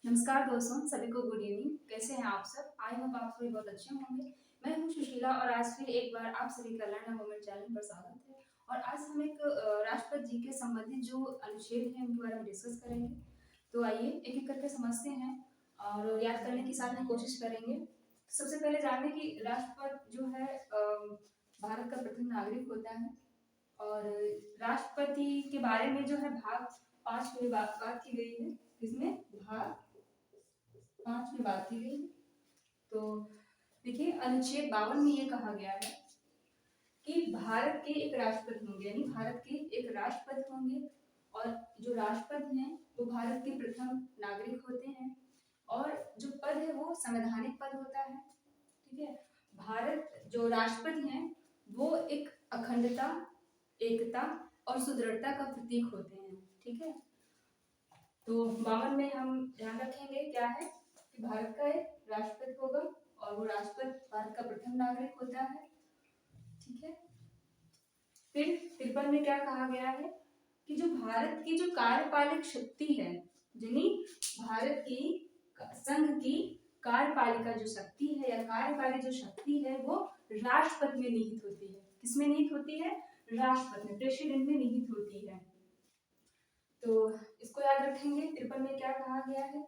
नमस्कार दोस्तों, सभी को गुड इवनिंग। कैसे हैं आप सब? आई होप आप सभी बहुत अच्छे होंगे। मैं हूं सुशीला और आज फिर एक बार आप सभी का लर्न मोमेंट चैनल पर स्वागत है। और आज हम एक राष्ट्रपति जी के संबंधित जो अनुच्छेद हैं उनके बारे में डिस्कस करेंगे। तो आइए एक एक करके समझते हैं और याद करने की साथ में कोशिश करेंगे। सबसे पहले जानें कि राष्ट्रपति जो है भारत का प्रथम नागरिक होता है। और राष्ट्रपति के बारे में जो है भाग 5 में बात की गई है। इसमें भाग 5 में बात की गई है। तो देखिए अनुच्छेद 52 में ये कहा गया है कि भारत के एक राष्ट्रपति होंगे, यानी भारत के एक राष्ट्रपति होंगे। और जो राष्ट्रपति हैं वो भारत के प्रथम नागरिक होते हैं। और जो पद है वो संवैधानिक पद होता है। ठीक है। भारत जो राष्ट्रपति हैं वो एक अखंडता, एकता और सुदृढ़ता का प्रतीक होते हैं। ठीक है। तो 52 में हम ध्यान रखेंगे क्या है कि भारत का एक राष्ट्रपति होगा और वो राष्ट्रपति भारत का प्रथम नागरिक होता है। ठीक है। फिर 53 में क्या कहा गया है कि जो भारत की जो कार्यपालक शक्ति है, यानी भारत की संघ की कार्यपालिका जो शक्ति है या कार्यकारी जो शक्ति है वो राष्ट्रपति में निहित होती है। किसमें निहित होती है? राष्ट्रपति में, प्रेसिडेंट में निहित होती है। तो इसको याद रखेंगे। 53 में क्या कहा गया है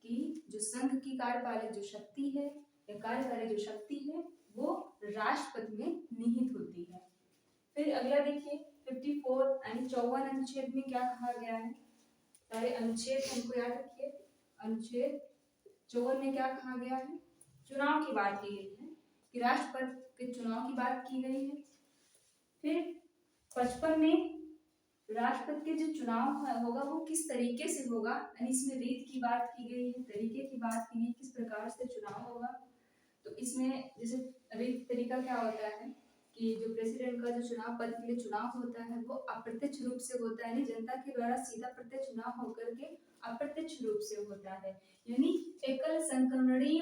कि जो संघ की कार्यपालक जो शक्ति है या कार्यकारी जो शक्ति है वो राष्ट्रपति में निहित होती है। फिर अगला देखिए 54 यानी 54 अनुच्छेद में क्या कहा गया है। सारे अनुच्छेद हमको याद रखिए। अनुच्छेद 54 में क्या कहा गया है? चुनाव की बात की गई है कि राष्ट्रपति के चुनाव की बात की गई है। फिर 55 में राष्ट्रपति के जो चुनाव होगा वो किस तरीके से होगा, यानी इसमें रीत की बात की गई है, तरीके की बात की गई, किस प्रकार से चुनाव होगा। तो इसमें जैसे रीत तरीका क्या होता है कि जो प्रेसिडेंट का जो चुनाव पद के लिए चुनाव होता है वो अप्रत्यक्ष रूप से होता है, यानी जनता के द्वारा सीधा प्रत्यक्ष चुनाव होकर के अप्रत्यक्ष रूप से होता है। यानी एकल संक्रमणीय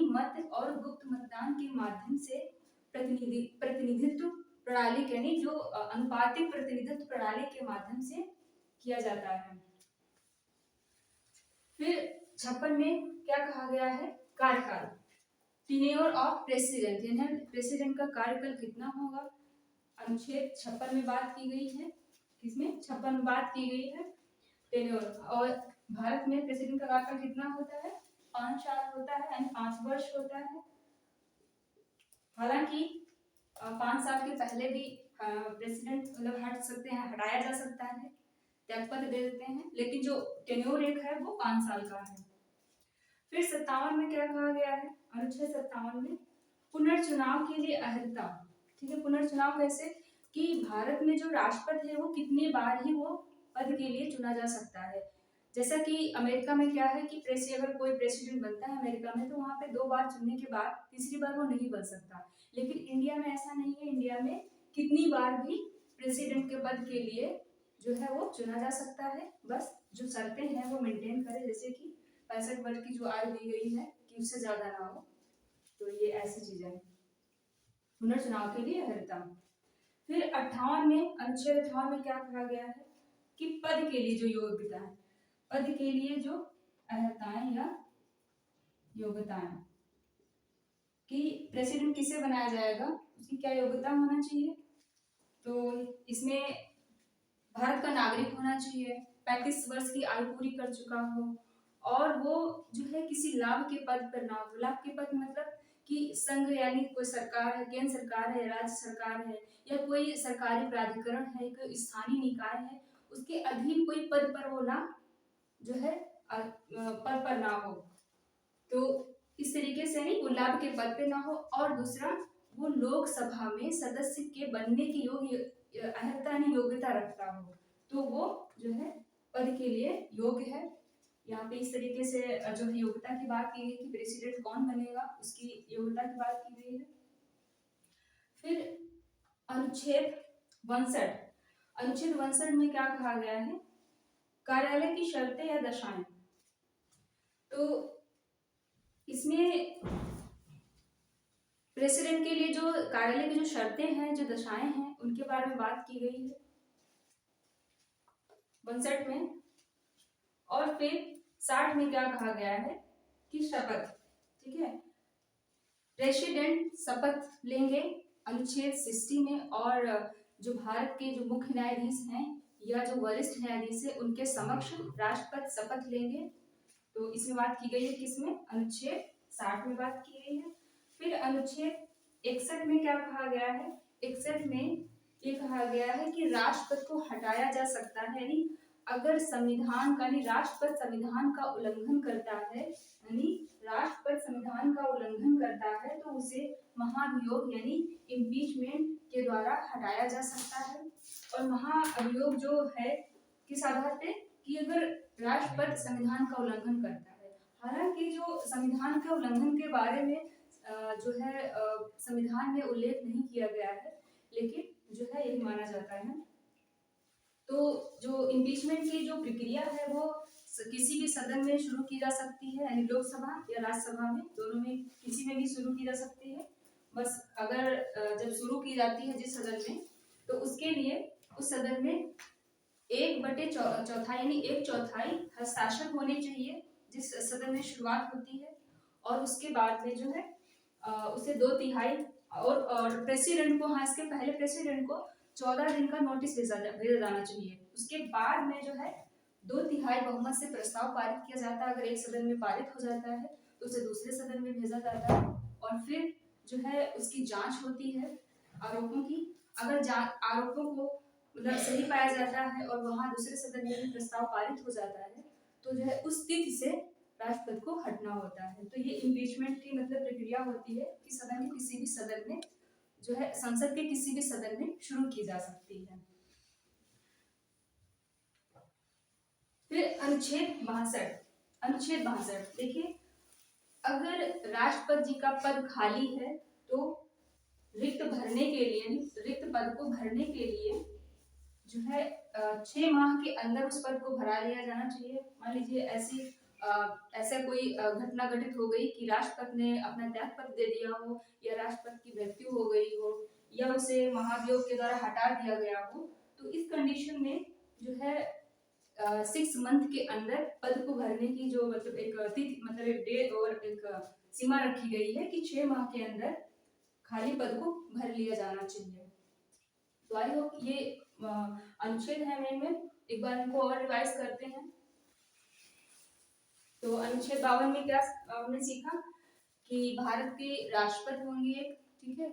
मत और गुप्त मतदान के माध्यम से प्रतिनिधित्व प्रणाली, यानी जो अनुपातिक प्रतिनिधित्व प्रणाली के माध्यम से किया जाता है। फिर 56 में क्या कहा गया है? कार्यकाल, टीन्योर ऑफ प्रेसिडेंट, यानी प्रेसिडेंट का कार्यकाल कितना होगा। अनुच्छेद 56 में बात की गई है। किसमें? 56 में बात की गई है टेन्योर। और भारत में प्रेसिडेंट का कार्यकाल कितना होता है? 5 साल होता है, यानी 5 वर्ष होता है। हालांकि 5 साल के पहले भी प्रेसिडेंट मतलब हट सकते हैं, हटाया जा सकता है, त्यागपत्र दे देते हैं, लेकिन जो टेन्योर एक है वो 5 साल का है। फिर 57 में क्या कहा गया है? अनुच्छेद 57 में पुनर्चुनाव के लिए अहर्ता। ठीक है। पुनर्चुनाव कैसे कि भारत में जो राष्ट्रपति है वो कितने बार ही वो पद के लिए चुना जा सकता है। जैसा कि अमेरिका में क्या है कि अगर कोई प्रेसिडेंट बनता है अमेरिका में तो वहां पे 2 बार चुनने के बाद तीसरी बार वो नहीं बन सकता। लेकिन इंडिया में ऐसा नहीं है। इंडिया में कितनी बार भी प्रेसिडेंट के पद के लिए जो है वो चुना जा सकता है, बस जो शर्तें हैं वो मेंटेन करे, जैसे कि 65 वर्ष की जो आयु दी गई है कि उससे ज्यादा ना हो। तो ये ऐसी चीजें हैं पुनर्चुनाव के लिए अहर्ता। फिर 58 में, अनुच्छेद 58 में क्या कहा गया है कि पद के लिए जो योग्यता है, पद के लिए जो अहर्ताएं या योग्यताएं, कि प्रेसिडेंट किसे बनाया जाएगा, उसकी क्या योग्यता होना चाहिए। तो इसमें भारत का नागरिक होना चाहिए, 35 वर्ष की आयु पूरी कर चुका हो और वो जो है किसी लाभ के पद पर ना हो। लाभ के पद मतलब कि संघ यानी कोई सरकार है, केंद्र सरकार है, राज्य सरकार है या कोई सरकारी प्राधिकरण है, कोई स्थानीय निकाय है, उसके अधीन कोई पद पर वो ना जो है पद पर ना हो। तो इस तरीके से नहीं, वो लाभ के पद पे ना हो। और दूसरा वो लोकसभा में सदस्य के बनने की अहर्ता यानी योग्यता रखता हो, तो वो जो है पद के लिए योग्य है। यहाँ पे इस तरीके से जो है योग्यता की बात की गई कि प्रेसिडेंट कौन बनेगा उसकी योग्यता की बात की गई है। फिर अनुच्छेद 62, अनुच्छेद 62 में क्या कहा गया है? कार्यालय की शर्तें या दशाएं। तो इसमें प्रेसिडेंट के लिए जो कार्यालय की जो शर्तें हैं, जो दशाएं हैं, उनके बारे में बात की गई है 62 में। और फिर 60 में क्या कहा गया है कि शपथ, ठीक है, प्रेसिडेंट शपथ लेंगे अनुच्छेद 60 में, और जो भारत के जो मुख्य न्यायाधीश हैं या जो वरिष्ठ न्यायाधीश है उनके समक्ष राष्ट्रपति शपथ लेंगे। तो इसमें बात की गई है किसमें, अनुच्छेद 60 में बात की गई है। फिर अनुच्छेद 61 में क्या कहा गया है, 61 में ये कहा गया है कि राष्ट्रपति को हटाया जा सकता है, यानी अगर संविधान का, यानी राष्ट्रपति संविधान का उल्लंघन करता है, यानी राष्ट्रपति संविधान का उल्लंघन करता है तो उसे महाभियोग यानी इम्पीचमेंट के द्वारा हटाया जा सकता है। और महाअभियोग जो है किस आधार पे, कि अगर राष्ट्रपति संविधान का उल्लंघन करता है। हालांकि जो संविधान के उल्लंघन के बारे में जो है संविधान में उल्लेख नहीं किया गया है, लेकिन जो है यही माना जाता है। तो जो इम्पीचमेंट की जो प्रक्रिया है वो किसी भी सदन में शुरू की जा सकती है, यानी लोकसभा या राज्यसभा में, दोनों में किसी में भी शुरू की जा सकती है। बस अगर जब शुरू की जाती है जिस सदन में, तो उसके लिए उस सदन में 1/4 यानी 1/4 हस्ताक्षर होने चाहिए जिस सदन में शुरुआत होती है, और उसके बाद में जो है उसे 2/3 और प्रेसिडेंट को, हाँ इसके पहले प्रेसिडेंट को 14 दिन का नोटिस भेजा जाना चाहिए। उसके बाद में जो है 2/3 बहुमत से प्रस्ताव पारित किया जाता है। अगर एक सदन में पारित हो जाता है तो उसे दूसरे सदन में भेजा जाता है, और फिर जो है उसकी जांच होती है आरोपों की। अगर आरोपों को मतलब सही पाया जाता है और वहां दूसरे सदन में भी प्रस्ताव पारित हो जाता है, तो जो है उस तिथि से राष्ट्रपति को हटना होता है। तो ये इम्पीचमेंट की मतलब प्रक्रिया होती है कि सदन के किसी भी सदन में जो है, संसद के किसी भी सदन में शुरू की जा सकती है। फिर अनुच्छेद 62 देखिए, अगर राष्ट्रपति जी का पद खाली है तो रिक्त भरने के लिए, रिक्त पद को भरने के लिए जो है 6 माह के अंदर उस पद को भरा लिया जाना चाहिए। मान लीजिए ऐसा कोई घटना घटित हो गई कि राष्ट्रपति ने अपना त्याग पत्र दे दिया हो, या राष्ट्रपति की मृत्यु हो गई हो, या उसे महाभियोग के द्वारा हटा दिया गया हो, तो इस कंडीशन में जो है 6 मंथ के अंदर पद को भरने की जो मतलब एक तिथि, मतलब एक डेट और एक सीमा रखी गई है कि 6 माह के अंदर खाली पद को भर लिया जाना चाहिए। तो आई होप ये अनुच्छेद है में एक बार इनको और रिवाइज करते हैं। तो अनुच्छेद 52 में क्या हमने सीखा कि भारत के राष्ट्रपति होंगे एक, ठीक है,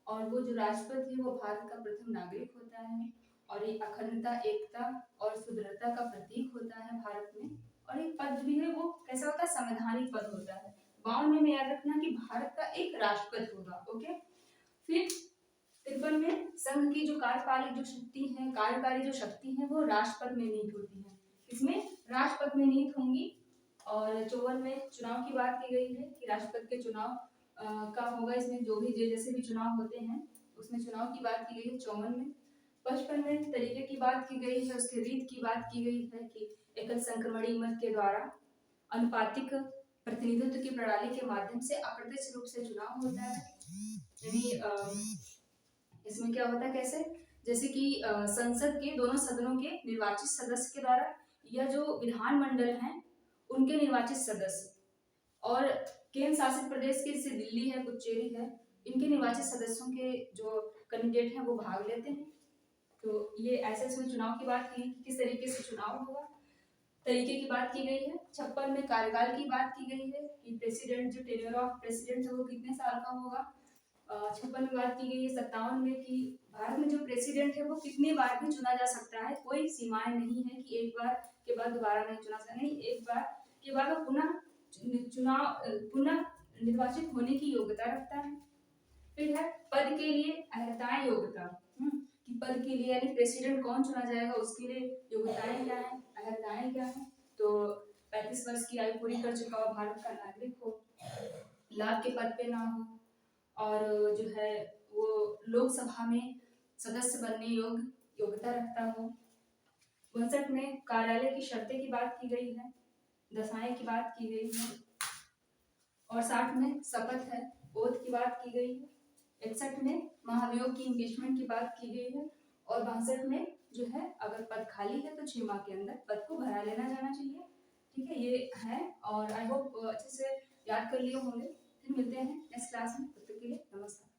और वो जो राष्ट्रपति है वो भारत का प्रथम नागरिक होता है, और ये अखंडता, एकता और सुदृढ़ता का प्रतीक होता है भारत में। और एक पद भी है वो कैसा होता है, संवैधानिक पद होता है। 52 में याद रखना कि भारत का एक राष्ट्रपति होगा। ओके, फिर 53 में संघ की जो कार्यपालिक जो शक्ति है, कार्यकारी जो शक्ति है वो राष्ट्रपति में निहित होती है। इसमें राष्ट्रपति में निहित होंगी। और 54 में चुनाव की बात की गई है कि राष्ट्रपति के चुनाव का होगा, इसमें जो भी जैसे भी चुनाव होते हैं उसमें चुनाव की बात की गई है 54 में। 55 में तरीके की बात की गई है, उसके रीत की बात की गई है कि एकल संक्रमणीय मत के द्वारा अनुपातिक प्रतिनिधित्व की प्रणाली के माध्यम से अप्रत्यक्ष रूप से चुनाव होता है। यानी इसमें क्या होता है, कैसे, जैसे कि संसद के दोनों सदनों के निर्वाचित सदस्य के द्वारा, या जो विधानमंडल हैं उनके निर्वाचित सदस्य, और केंद्र शासित प्रदेश के जैसे दिल्ली है, पुडुचेरी है, इनके निर्वाचित सदस्यों के जो कैंडिडेट हैं वो भाग लेते हैं। तो ये ऐसे इसमें चुनाव की बात की कि किस तरीके से चुनाव होगा, तरीके की बात की गई है। 56 में कार्यकाल की बात की गई है कि प्रेसिडेंट, जो टेन्योर ऑफ प्रेसिडेंट है वो कितने साल का होगा। 56 में बात की गई है। 57 में कि भारत में जो प्रेसिडेंट है वो कितनी बार भी चुना जा सकता है, कोई सीमाएं नहीं है कि एक बार के बाद दोबारा नहीं चुना सकता, नहीं, एक बार के बाद वो पुनः निर्वाचित होने की योग्यता रखता है। फिर है पद के लिए अर्हताएं योग्यता, कि पद के लिए यानी प्रेसिडेंट कौन चुना जाएगा उसके लिए योग्यताएं क्या है, अर्हताएं क्या है। तो 35 वर्ष की आयु पूरी कर चुका हो, भारत का नागरिक हो, लाभ के पद पे ना हो, और जो है वो लोकसभा में सदस्य बनने योग्यता रखता हो। 59 में कार्यालय की शर्तें की बात की गई है, दशाएं की बात की गई है, और 60 में शपथ है, ओथ की बात की गई है। 61 में महाभियोग की इम्पीचमेंट की बात की गई है, और 62 में जो है अगर पद खाली है तो 6 माह के अंदर पद को भरा लेना जाना चाहिए। ठीक है? ये है और आई होप अच्छे से याद कर लिए होंगे। फिर मिलते हैं नेक्स्ट क्लास में, तब तक के लिए नमस्कार।